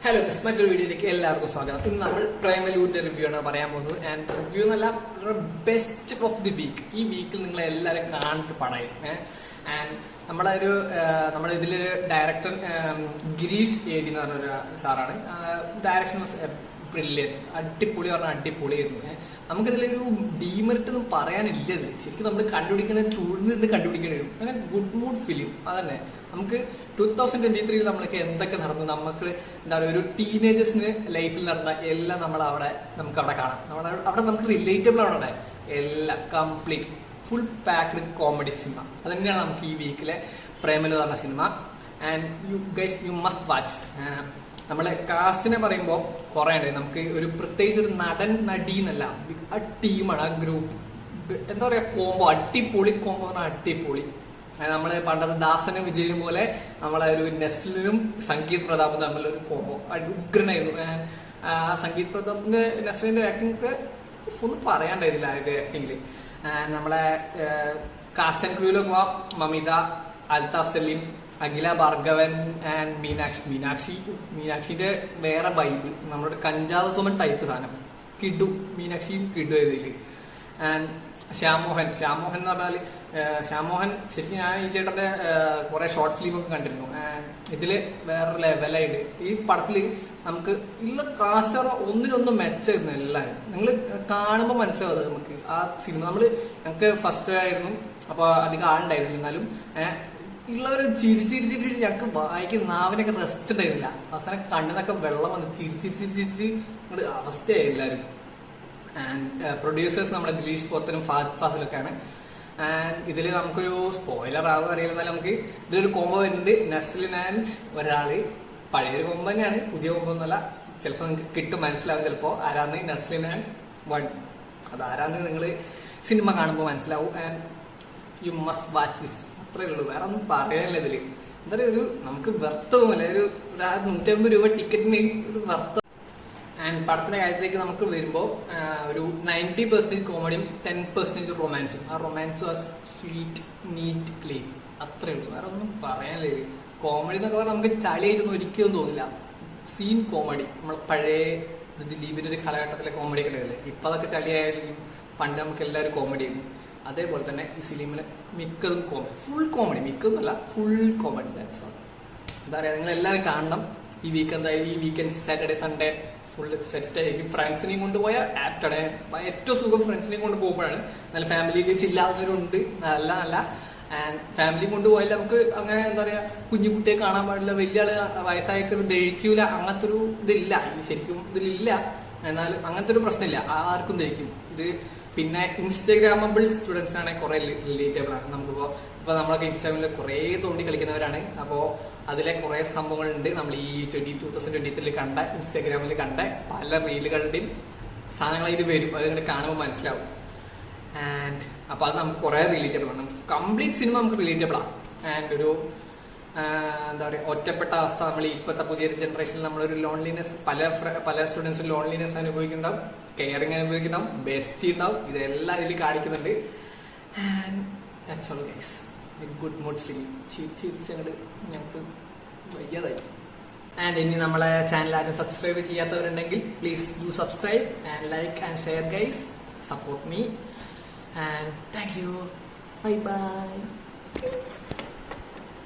Hello മറ്റൊരു വീഡിയോയിലേക്ക് എല്ലാവർക്കും സ്വാഗതം. ഇന്ന് നമ്മൾ പ്രേമലൂരിന്റെ റിവ്യൂ ആണ് പറയാൻ പോകുന്നത്. ആൻഡ് റിവ്യൂ എന്നല്ല, ബെസ്റ്റ് ഓഫ് ദി വീക്ക്. ഈ വീക്കിൽ നിങ്ങൾ എല്ലാവരും കാണാൻ പടയും. ആൻഡ് നമ്മുടെ ഇതിലൊരു ഡയറക്ടർ ഗിരീഷ് ഏടി എന്ന് പറഞ്ഞൊരു സാറാണ്. ഡയറക്ഷൻ ബ്രില്യൻ, അടിപൊളി പറഞ്ഞാൽ അടിപൊളിയായിരുന്നു. നമുക്കിതിലൊരു ഡീമെറിറ്റ് ഒന്നും പറയാനില്ലത്. ശരിക്കും നമ്മൾ കണ്ടുപിടിക്കണത് ചൂടിൽ നിന്ന് കണ്ടുപിടിക്കേണ്ടി വരും. അങ്ങനെ ഗുഡ് മൂഡ് ഫിലിം അതന്നെ. നമുക്ക് 2023 നമ്മളൊക്കെ എന്തൊക്കെ നടന്നു, നമുക്ക് എന്താ പറയുക, ഒരു ടീനേജേഴ്സിന് ലൈഫിൽ നടന്ന എല്ലാം നമുക്ക് അവിടെ കാണാം. അവിടെ നമുക്ക് റിലേറ്റബിൾ ആണ്. അവിടെ എല്ലാം complete full packed comedy cinema. അത് തന്നെയാണ് നമുക്ക് ഈ വീക്കിലെ പ്രേമലു പറഞ്ഞ cinema. And you must watch. നമ്മളെ കാസ്റ്റിനെ പറയുമ്പോൾ കുറെ ഉണ്ട്. നമുക്ക് ഒരു പ്രത്യേകിച്ച് ഒരു നടൻ നടി എന്നല്ല, ആ ടീമാണ്, ആ ഗ്രൂപ്പ്, എന്താ പറയാ, കോംബോ, അടിപൊളി കോംബോ പറഞ്ഞാൽ അടിപൊളി. നമ്മള് പണ്ടത്തെ ദാസനും വിജയനും പോലെ നമ്മളെ ഒരു നെസ്ലിനും സംഗീത് പ്രതാപും തമ്മിലൊരു കോംബോ ഉഗ്രനായിരുന്നു. സംഗീത് പ്രതാപിന്റെ നെസ്ലിന്റെ ആക്ടിങ് ഒന്നും പറയാണ്ടായിരുന്നില്ല അതിന്റെ ആക്ടിങ്ങില്. നമ്മളെ കാസ്റ്റ് ആൻഡ് ക്രൂയിലൊക്കെ മമിത, അൽതാഫ് സലീം, അഖില ഭാർഗവൻ ആൻഡ് മീനാക്ഷിന്റെ വേറെ ബൈബിൾ, നമ്മുടെ കഞ്ചാവ് സോമൻ ടൈപ്പ് സാധനം കിഡു. മീനാക്ഷിയും കിഡു ഇതില്. ആൻഡ് ശ്യാമോഹൻ എന്ന് പറഞ്ഞാല് ശ്യാമോഹൻ ശരിക്കും ഞാൻ ഈ ചേട്ടന്റെ കുറെ ഷോർട്ട് ഫിലിം ഒക്കെ കണ്ടിരുന്നു. ഇതില് വേറെ ലെവലായിട്ട് ഈ പടത്തില് നമുക്ക് ഉള്ള കാസ്റ്റർ ഒന്നിനൊന്നും മെച്ചായിരുന്നു എല്ലാവരും. നിങ്ങൾ കാണുമ്പോൾ മനസ്സിലാവും നമുക്ക് ആ സിനിമ. ഞങ്ങൾക്ക് ഫസ്റ്റ് ആയിരുന്നു, അപ്പൊ അധികം ആളുണ്ടായിരുന്നു. എന്നാലും ഉള്ളവര് ചിരിച്ചിരിച്ചിട്ട് ഞങ്ങൾക്ക് വായിക്കുന്ന നാവിനൊക്കെ റെസ്റ്റ് ഉണ്ടായിരുന്നില്ല. അവസാനം കണ്ണിനൊക്കെ വെള്ളം വന്ന് ചിരിച്ചിരിച്ചിരിച്ചിട്ട് അവസ്ഥയായി എല്ലാവരും. ആൻഡ് പ്രൊഡ്യൂസേഴ്സ് നമ്മുടെ ദിലീഷ് പോത്തനും ഫഹദ് ഫാസിലൊക്കെയാണ്. ആൻഡ് ഇതിൽ നമുക്കൊരു സ്പോയിലർ ആവുക അറിയില്ല, നമുക്ക് ഇതിലൊരു കോംബോ വരുന്നുണ്ട്. നസ്ലിൻ ആൻഡ് ഒരാള്, പഴയൊരു കോംബോ തന്നെയാണ്, പുതിയ കോംബോ ഒന്നല്ല. ചിലപ്പോൾ നിങ്ങൾക്ക് കിട്ടും, മനസ്സിലാവും ചിലപ്പോ ആരാന്ന്. നസ്ലിൻ ആൻഡ് വൺ, അത് ആരാന്ന് നിങ്ങൾ സിനിമ കാണുമ്പോൾ മനസ്സിലാവും. And you must watch this. അത്രേ ഉള്ളൂ, വേറെ ഒന്നും പറയാനില്ല ഇതില്. എന്താ പറയുക, ഒരു നമുക്ക് വെർത്തതുമല്ല, ഒരു 150 രൂപ ടിക്കറ്റിന് ഒരു വെർത്ത. ആൻഡ് പടത്തിന്റെ കാര്യത്തിലേക്ക് നമുക്ക് വരുമ്പോൾ ഒരു 90% കോമഡിയും 10% റൊമാൻസും. ആ romance was sweet, neat, clean. അത്രേ ഉള്ളൂ, വേറെ ഒന്നും പറയാനില്ല. കോമഡി എന്നൊക്കെ പറഞ്ഞാൽ നമുക്ക് ചളിയായിട്ടൊന്നും ഒരിക്കലും തോന്നില്ല. സീൻ കോമഡി, നമ്മൾ പഴയ ദിലീപിന്റെ ഒരു കാലഘട്ടത്തിലെ കോമഡി ഒക്കെ ഉണ്ടല്ലേ, ഇപ്പൊ അതൊക്കെ ചളിയായാലും പണ്ട് നമുക്ക് എല്ലാവരും കോമഡി ആയിരുന്നു. അതേപോലെ തന്നെ ഈ ഫിലിമില് മിക്കതും കോമഡി, ഫുൾ കോമഡി, മിക്കതൊന്നുമല്ല ഫുൾ കോമഡി. എന്താ പറയാ, നിങ്ങൾ എല്ലാവരും കാണണം. ഈ വീക്ക് എന്തായാലും ഈ weekend Saturday Sunday full set ആയിരിക്കും. ഫ്രണ്ട്സിനെയും കൊണ്ടുപോയ ആപ്റ്റാണ്. ഏറ്റവും സുഖം ഫ്രണ്ട്സിനെയും കൊണ്ട് പോകുമ്പോഴാണ്. നല്ല ഫാമിലിയിൽ ചില്ലാവുന്നവരുണ്ട്, നല്ല ആൻഡ് ഫാമിലി കൊണ്ടുപോയാൽ നമുക്ക് അങ്ങനെ എന്താ പറയാ, കുഞ്ഞു കുട്ടിയെ കാണാൻ പാടില്ല, വലിയ ആള് വയസ്സായിട്ട് ദഹിക്കൂല, അങ്ങനത്തെ ഒരു ഇതില്ല ശരിക്കും, ഇതിലില്ല. എന്നാലും അങ്ങനത്തെ ഒരു പ്രശ്നമില്ല, ആർക്കും ദഹിക്കും ഇത്. പിന്നെ ഇൻസ്റ്റാഗ്രാമബിൾ സ്റ്റുഡൻസ് ആണെങ്കിൽ കുറെ റിലേറ്റബിൾ ആണ്. ഇപ്പൊ നമ്മളൊക്കെ ഇൻസ്റ്റാഗ്രാമിൽ കുറെ തോണ്ടി കളിക്കുന്നവരാണ്. അപ്പോ അതിലെ കുറെ സംഭവങ്ങളുണ്ട്. നമ്മൾ ഈ 2023 കണ്ട, ഇൻസ്റ്റാഗ്രാമിൽ കണ്ട പല റീലുകളുടെയും സാധനങ്ങൾ ഇത് വരും. അത് നിങ്ങൾ കാണുമ്പോൾ മനസ്സിലാവും. ആൻഡ് അപ്പൊ അത് നമുക്ക് കുറെ റിലേറ്റബിൾ ആണ്. കംപ്ലീറ്റ് സിനിമ നമുക്ക് റിലേറ്റബിൾ ആണ്. ആൻഡ് ഒരു എന്താ പറയുക, ഒറ്റപ്പെട്ട അവസ്ഥ, നമ്മൾ ഇപ്പോഴത്തെ പുതിയൊരു ജനറേഷനിൽ നമ്മളൊരു ലോൺലിനെസ്, പല സ്റ്റുഡൻസും ലോൺലിനെസ് അനുഭവിക്കുന്നുണ്ടാവും, കെയറിങ് അനുഭവിക്കുന്നുണ്ടാവും, ബെസ്റ്റ് ഉണ്ടാവും. ഇതെല്ലാം ഇതിൽ കാണിക്കുന്നുണ്ട്. And that's all guys. Good mood film. ചിരിച്ചങ്ങോട്ട് ഞങ്ങൾക്ക് വയ്യാതായി. ആൻഡ് ഇനി നമ്മളെ ചാനൽ ആരും സബ്സ്ക്രൈബ് ചെയ്യാത്തവരുണ്ടെങ്കിൽ please do subscribe and like and share guys. Support me and thank you. Bye by.